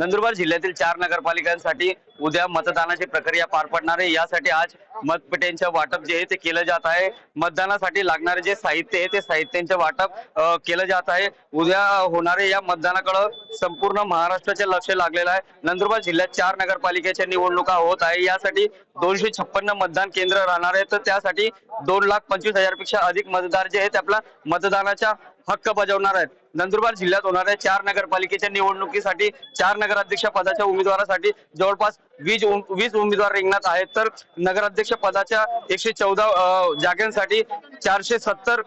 नंदुरबार जिल्ह्यातील 4 नगरपालिकांसाठी उद्या मतदानाची प्रक्रिया पार पडणार आहे। यासाठी आज मतपेट्यांचे वाटप जे आहे ते केलं जात आहे। मतदानासाठी लागणारे जे साहित्य आहे ते साहित्यांचे वाटप केलं जात आहे। उद्या होणारे या मतदानाकडे संपूर्ण महाराष्ट्राचे लक्ष लागलेलं आहे। नंदुरबार जिल्ह्यात 4 नगरपालिकेच्या निवडणुका होत आहे। यासाठी 256 मतदान केंद्र राहणार आहे। तर त्यासाठी 2,25,000 पेक्षा अधिक मतदार जे आहेत आपला मतदानाचा हक्क बजावणार आहेत। नंदुरबार जिल्ह्यात होणाऱ्या 4 नगरपालिकेच्या निवडणुकीसाठी 4 नगराध्यक्ष पदाच्या उमेदवारासाठी जवळपास 20 उमेदवार रिंगणात आहेत। तर नगराध्यक्ष पदाच्या 114 जागांसाठी 470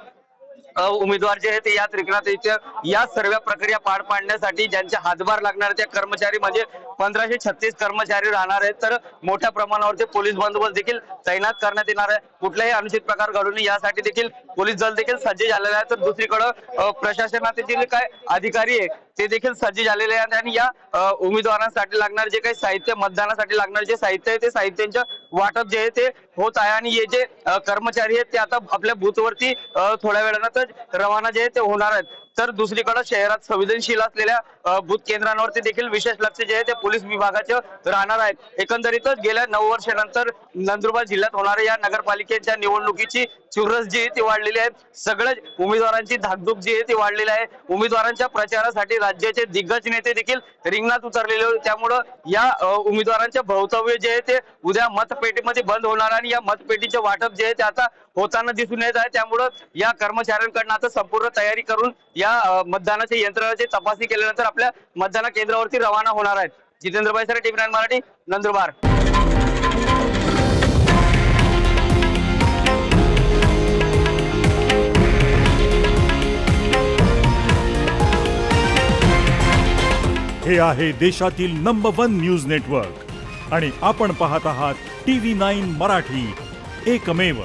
उमेदवार जे आहेत ते यात रिंगणात येते। या सर्व प्रक्रिया पार पाडण्यासाठी ज्यांचे हातभार लागणार त्या कर्मचारी म्हणजे 1536 कर्मचारी राहणार आहेत। तर मोठ्या प्रमाणावरती पोलीस बंदोबस्त देखील तैनात करण्यात येणार आहे। कुठलाही अनुचित प्रकार घडू नये यासाठी देखील पोलीस दल देखील सज्ज झालेले आहे। तर दुसरीकडे प्रशासनातील काय अधिकारी आहे ते देखील सज्ज झालेले आहेत आणि या उमेदवारांसाठी लागणार जे काही साहित्य मतदानासाठी लागणार जे साहित्य आहे ते साहित्यांचं वाटप जे आहे ते होत आहे। आणि हे जे कर्मचारी आहेत ते आता आपल्या बूथवरती थोड्या वेळानंतर रवाना जे आहे ते होणार आहेत। तर दुसरीकडे शहरात संवेदनशील असलेल्या बूथ केंद्रांवरती देखील विशेष लक्ष जे आहे ते पोलीस विभागाचे राहणार आहेत। एकंदरीतच गेल्या 9 वर्षानंतर नंदुरबार जिल्ह्यात होणाऱ्या या नगरपालिकेच्या निवडणुकीची चुरस जी आहे ती वाढलेली आहे। सगळ्या उमेदवारांची धाकधूक जी आहे ती वाढलेली आहे। उमेदवारांच्या प्रचारासाठी राज्याचे दिग्गज नेते देखील रिंगणात उतरलेले होते। त्यामुळे या उमेदवारांचे भवितव्य जे आहे ते उद्या मतपेटीमध्ये बंद होणार आणि या मतपेटीचे वाटप जे आहे ते आता होताना दिसून येत आहे। त्यामुळे या कर्मचाऱ्यांकडून आता संपूर्ण तयारी करून या मतदानाच्या यंत्रणाची तपासणी केल्यानंतर आपल्या मतदान केंद्रावरती रवाना होणार आहेत। जितेंद्र बैसरे, टीव्ही 9 मराठी, नंदुरबार। हे आहे देशातील नंबर 1 न्यूज नेटवर्क आणि आपण पाहत आहात टीव्ही 9 मराठी, एकमेव।